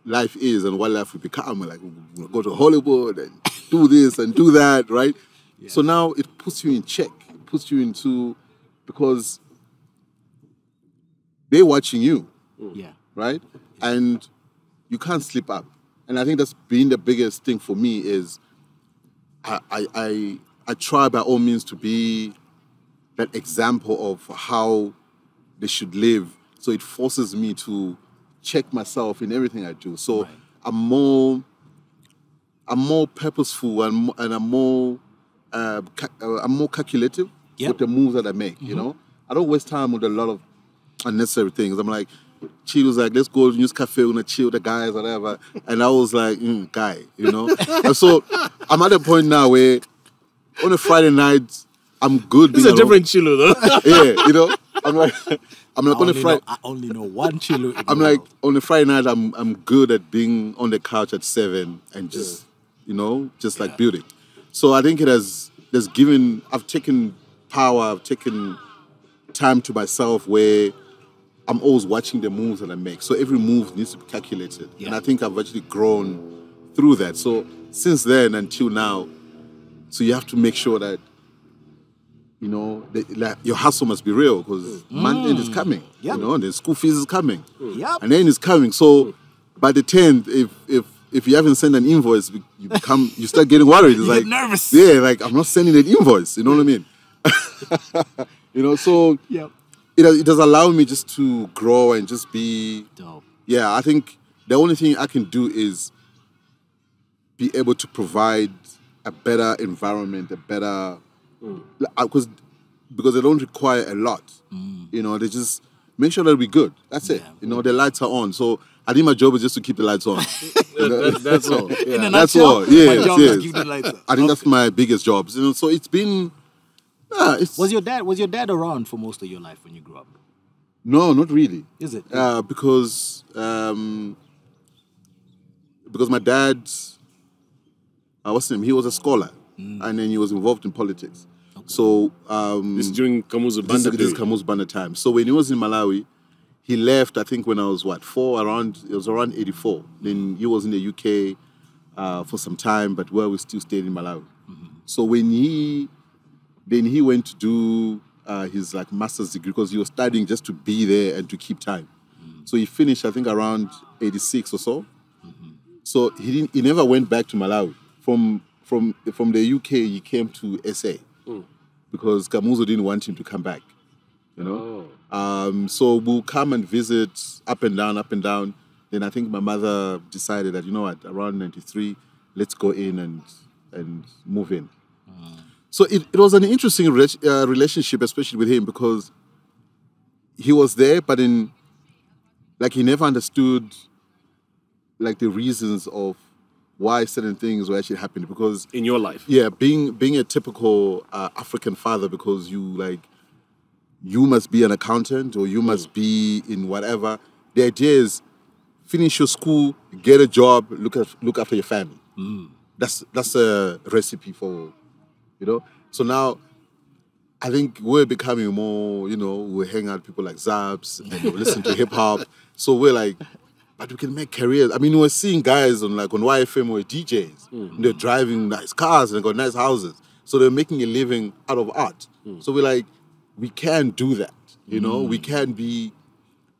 life is and what life will become. Like, we'll go to Hollywood and do this and do that, right? Yeah. So now it puts you in check. It puts you into, because they're watching you, Yeah. right? And you can't slip up. And I think that's been the biggest thing for me is I try by all means to be that example of how they should live. So it forces me to check myself in everything I do. So Right. I'm more purposeful and I'm more calculative Yep. with the moves that I make. You know, I don't waste time with a lot of unnecessary things. I'm like, Chilu's like, let's go to News Cafe, we're gonna chill with the guys, whatever. And I was like, guy, you know. And so I'm at a point now where on a Friday night, I'm good. This is a different Chilu, though. Yeah, you know. I'm like on a Friday. I only know one Chilu. in the I'm like world. on a Friday night. I'm good at being on the couch at 7 and just just like building. So I think I've taken power. I've taken time to myself where I'm always watching the moves that I make. So every move needs to be calculated. Yeah. And I think I've actually grown through that. So since then until now, so you have to make sure that, your hustle must be real because month end is coming. Yep. And the school fees is coming. Yep. And then it's coming. So by the 10th, if you haven't sent an invoice, you start getting worried. It's You like get nervous. Yeah, like I'm not sending an invoice. You know what I mean? So Yep. it does allow me just to grow and just be. Dope. Yeah, I think the only thing I can do is be able to provide a better environment, a better because they don't require a lot. They just make sure that we're good. That's it. Yeah. The lights are on. So I think my job is just to keep the lights on. That's all. In a Yeah. That's nutshell, all. my Yes, job is yes. to keep the lights on. I think that's my biggest job. So it's been. Was your dad around for most of your life when you grew up? No, not really. Is it? Because my dad, what's his name? He was a scholar, and then he was involved in politics. Okay. So This is during Kamuzu Banda. this is Kamuzu Banda time. So when he was in Malawi, he left. I think when I was 4, it was around 84. Then he was in the UK for some time, but we still stayed in Malawi. So when he went to do his master's degree because he was studying just to be there and to keep time. So he finished, I think, around 86 or so. So he never went back to Malawi. From the UK, he came to SA because Kamuzu didn't want him to come back. So we'll come and visit up and down. Then I think my mother decided that, around 93, let's go in and move in. So it was an interesting relationship, especially with him, because he was there, but he never understood the reasons of why certain things were actually happening. Because In your life. yeah, being a typical African father, because you must be an accountant or you must be in whatever. The idea is finish your school, get a job, look after your family. That's a recipe for. So now I think we're becoming more, we hang out with people like Zubz and we listen to hip hop. So we're like, but we can make careers. I mean, we're seeing guys on YFM or DJs. And they're driving nice cars and they got nice houses. So they're making a living out of art. So we're like, we can do that. We can be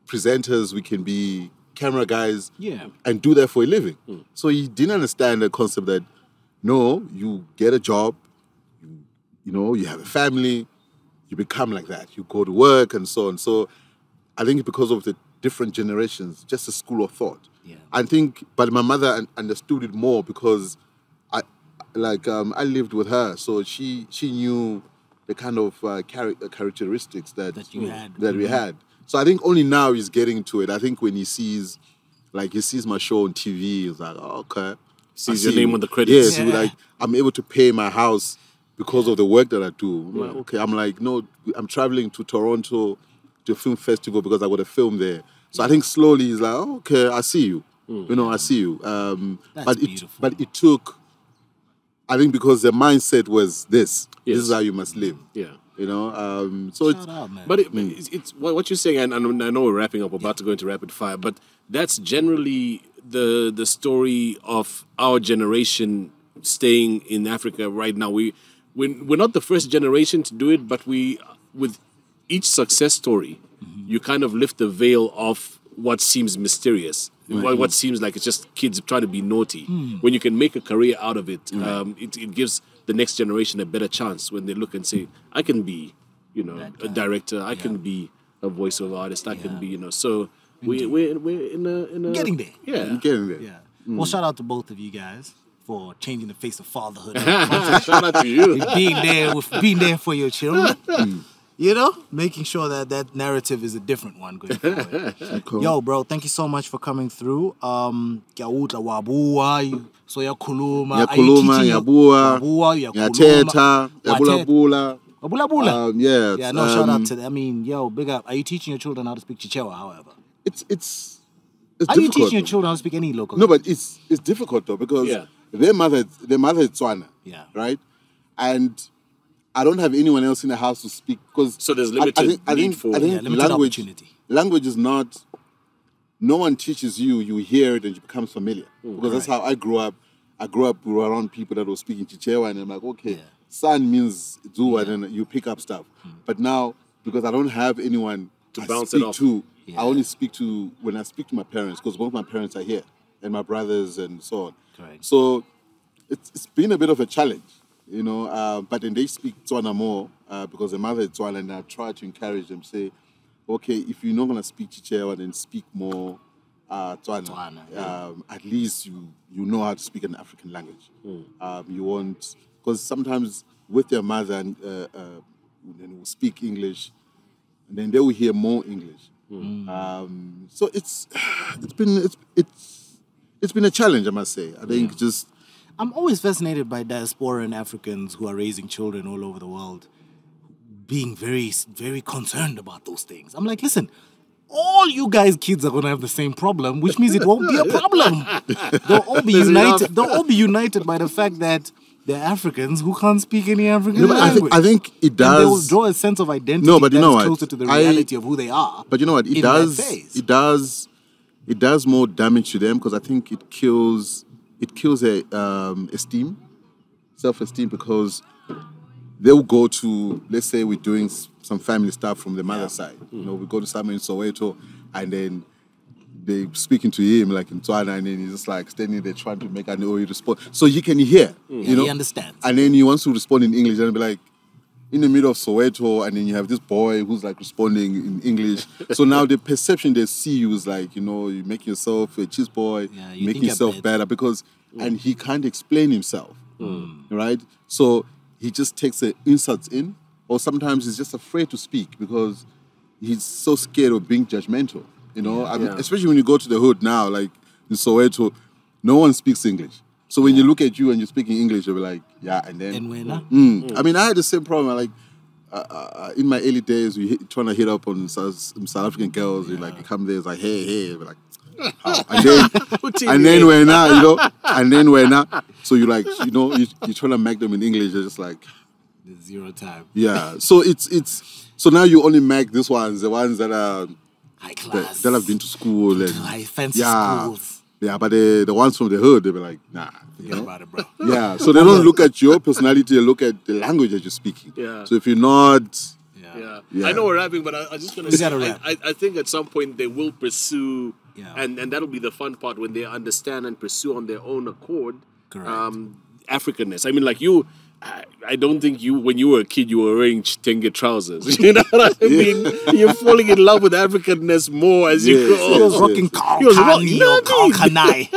presenters, we can be camera guys and do that for a living. So he didn't understand the concept that, no, you get a job, you have a family, you become like that. You go to work and so on. So I think because of the different generations, just a school of thought. Yeah. I think, but my mother understood it more because I lived with her, so she knew the kind of characteristics that you had. that we had. So I think only now he's getting to it. I think when he sees my show on TV, he's like, oh, okay. Sees your name on the credits. Yes, like I'm able to pay my house because of the work that I do. I'm like, okay. I'm like, no, I'm traveling to Toronto to a film festival because I got a film there. So I think slowly he's like, oh, okay, I see you. You know, I see you. That's beautiful. But it took, I think, because the mindset was this. Yes. This is how you must live. Yeah. You know, so Shout out, man. But it's what you're saying, and I know we're wrapping up, about to go into rapid fire, but that's generally the story of our generation staying in Africa right now. We're not the first generation to do it, but with each success story, you kind of lift the veil of what seems mysterious, what seems like it's just kids trying to be naughty. When you can make a career out of it, it gives the next generation a better chance when they look and say, I can be, a director, I can be a voiceover artist, I can be, so we're in a Getting there. Yeah. getting there. Yeah. Well, shout out to both of you guys for changing the face of fatherhood. Shout out to you. being there for your children. Making sure that narrative is a different one going forward. Cool. Yo, bro, thank you so much for coming through. Yakhuluma, Yateta, Yabula. Wabula. Yeah. Yeah, no, shout out to them. I mean, yo, big up. Are you teaching your children how to speak Chichewa, however? It's Are difficult. you teaching your children how to speak any local No, language? but it's difficult though because their mother is Tswana. Yeah. Right? And I don't have anyone else in the house to speak because So there's limited need for limited language. opportunity. Language is not. No one teaches you. You hear it and it becomes familiar. Because that's how I grew up. I grew up around people that were speaking Chichewa, and I'm like, okay, son means Zua, and then you pick up stuff. But now, because I don't have anyone To I bounce speak it off. to, I only speak to when I speak to my parents, because both my parents are here, and my brothers and so on. Correct. So it's been a bit of a challenge, but then they speak Tswana more because the mother is Tswana, and I try to encourage them, say, okay, if you're not going to speak Chichewa, then speak more Tswana. At least you know how to speak an African language. You won't, because sometimes with their mother and then will speak English, and then they will hear more English. So it's been a challenge, I must say. I think I'm always fascinated by diaspora and Africans who are raising children all over the world being very, very concerned about those things. I'm like, listen, all you guys kids are going to have the same problem, which means it won't be a problem. They'll all be united. They'll all be united by the fact that they're Africans who can't speak any African language. I think it does. And they will draw a sense of identity No, but you that know is what? closer to the reality of who they are. But you know what? It does. It does more damage to them because I think it kills their self-esteem, because they'll go to, let's say we're doing some family stuff from the mother's side. We go to somewhere in Soweto, and then they speaking to him like in Tswana, and then he's just like standing there trying to make an OE respond. So you can hear, he understands. And then he wants to respond in English, and be like, in the middle of Soweto, and then you have this boy who's like responding in English. So now the perception they see you is like, you make yourself a cheese boy, you make think yourself better because, and he can't explain himself, right? So he just takes the insults in, or sometimes he's just afraid to speak because he's so scared of being judgmental. I mean, especially when you go to the hood now, like in Soweto, no one speaks English. So when you look at you and you're speaking English, you'll be like, yeah, and then. I mean, I had the same problem. Like in my early days, trying to hit up on South African girls. You come there, it's like, hey, we're like, how? And then we're not, and then we're not. So you're like, you're trying to make them in English. You're just like, There's zero time. Yeah. So so now you only make these ones, the ones that are high class, that have been to school and high fancy schools. Yeah, but the ones from the hood, they be like, nah. Forget about it, bro. Yeah, so they don't look at your personality, they look at the language that you're speaking. Yeah. So if you're not... Yeah. I know we're rapping, but I just want to say, I think at some point they will pursue, and that'll be the fun part when they understand and pursue on their own accord Africanness. I mean, like you, I don't think when you were a kid, you were wearing chitenge trousers. You know what I mean? You're falling in love with Africanness more as you grow. He was rocking Kalkanai.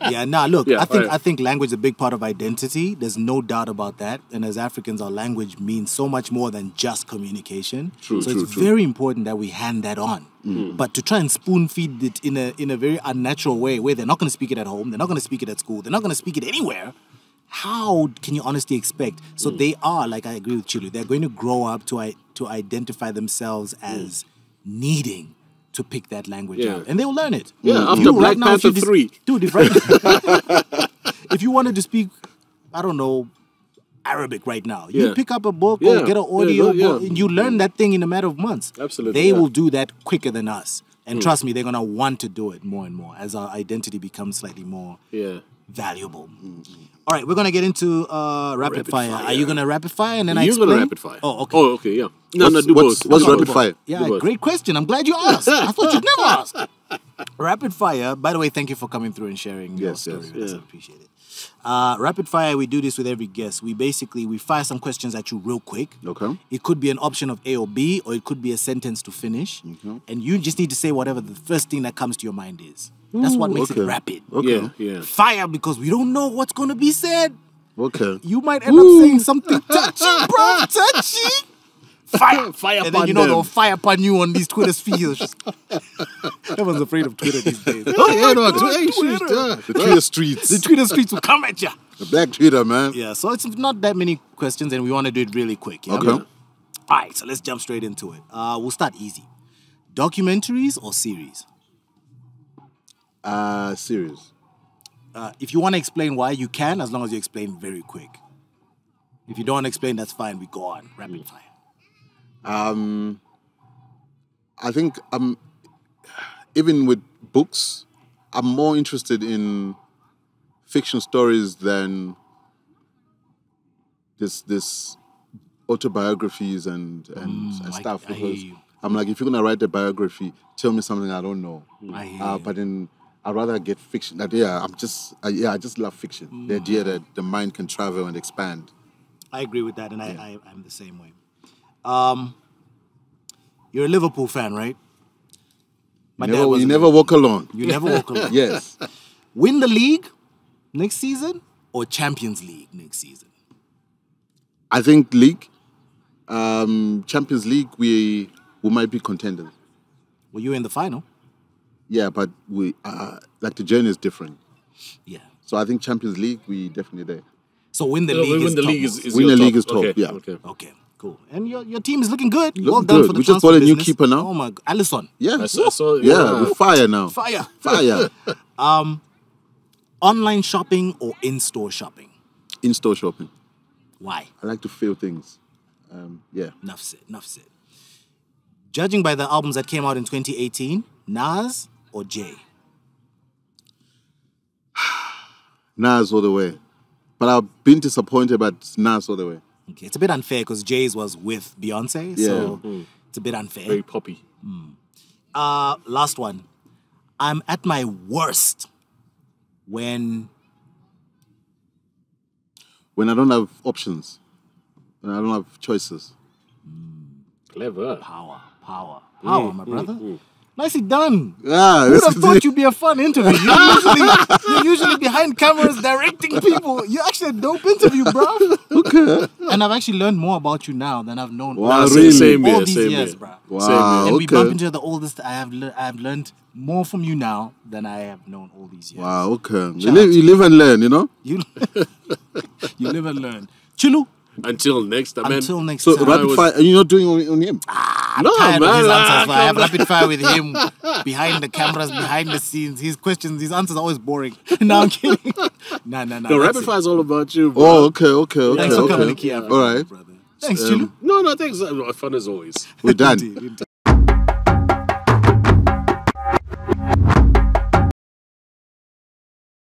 Yeah, look, Yeah, I think language is a big part of identity. There's no doubt about that. And as Africans, our language means so much more than just communication. True, so true, it's true. very important that we hand that on. But to try and spoon feed it in a very unnatural way, where they're not going to speak it at home, they're not going to speak it at school, they're not going to speak it anywhere. How can you honestly expect? So they are, like I agree with Chilu, they're going to grow up to identify themselves as needing to pick that language out. And they will learn it. Yeah, after Black Panther 3. Dude, if you wanted to speak, I don't know, Arabic right now, you pick up a book or get an audio book, and you learn that thing in a matter of months. Absolutely. They will do that quicker than us. And trust me, they're going to want to do it more and more as our identity becomes slightly more valuable. All right, we're going to get into rapid fire. Are you going to rapid fire and then You're explain? going to rapid fire. Oh, okay. Oh, okay, yeah. No, do both. What's Do rapid both. fire? Yeah, both. great question. I'm glad you asked. I thought you'd never ask. Rapid fire. By the way, thank you for coming through and sharing your story with us. I appreciate it. Rapid fire, we do this with every guest. We fire some questions at you real quick. Okay. It could be an option of A or B, or it could be a sentence to finish. And you just need to say whatever the first thing that comes to your mind is. That's what makes it rapid. Okay. Yeah. Fire, because we don't know what's going to be said. Okay. You might end up saying something touchy, bro. Touchy. Fire. And then they'll fire upon you on these Twitter spheres. Everyone's afraid of Twitter these days. Oh, yeah, no, the Twitter streets. The Twitter streets will come at you. The black Twitter, man. Yeah, so it's not that many questions, and we want to do it really quick. Yeah? Okay. All right, so let's jump straight into it. We'll start easy. Documentaries or series? Series. If you want to explain why, you can, as long as you explain very quick. If you don't want to explain, that's fine. We go on. Rapid fire. I think even with books, I'm more interested in fiction stories than this autobiographies and stuff. I hear Because you. I'm like, if you're gonna write a biography, tell me something I don't know. I hear you. But then I'd rather get fiction. I just love fiction. The idea that the mind can travel and expand. I agree with that, and I'm the same way. You're a Liverpool fan, right? You never walk alone. You never walk alone. Yes. Win the league next season or Champions League next season? I think league, Champions League, we might be contenders. Well, you're in the final. Yeah, but we like the journey is different. Yeah. So I think Champions League, we definitely there. So win the league is top. Win the league is top. Yeah. Okay. Cool. And your team is looking good. Looking well done good. for the We just transfer bought a new business. keeper now. Oh my God. Alisson. Yeah. I saw, We fire now. Fire. Fire. Online shopping or in-store shopping? In-store shopping. Why? I like to feel things. Yeah. Enough said. Judging by the albums that came out in 2018, Nas or Jay? Nas all the way. But I've been disappointed by Nas all the way. Okay, it's a bit unfair because Jay's was with Beyonce, so it's a bit unfair. Very poppy. Last one. I'm at my worst when I don't have options. When I don't have choices. Clever. Power, my brother. Nicely done. Yeah, Who would have thought you'd be a fun interview? You're usually behind cameras directing people. You're actually a dope interview, bro. Okay. And I've actually learned more about you now than I've known Wow, all really? Same these here, years, same bro. Wow. Same here. And we okay. bump into the oldest. I've learned more from you now than I have known all these years. Wow, okay. Shout You live and learn, you know? You live and learn. Chilu. Until next time, man. Until next So time. rapid fire, are you not doing on him? No, Tired of man. his answers. I have rapid fire with him behind the cameras, behind the scenes. His answers are always boring. No, I'm kidding. No. No, rapid fire is all about you, bro. Oh, okay. Thanks for coming to Key Africa, All right. brother. Thanks, Chilu. No, thanks. Fun as always. We're done. Indeed.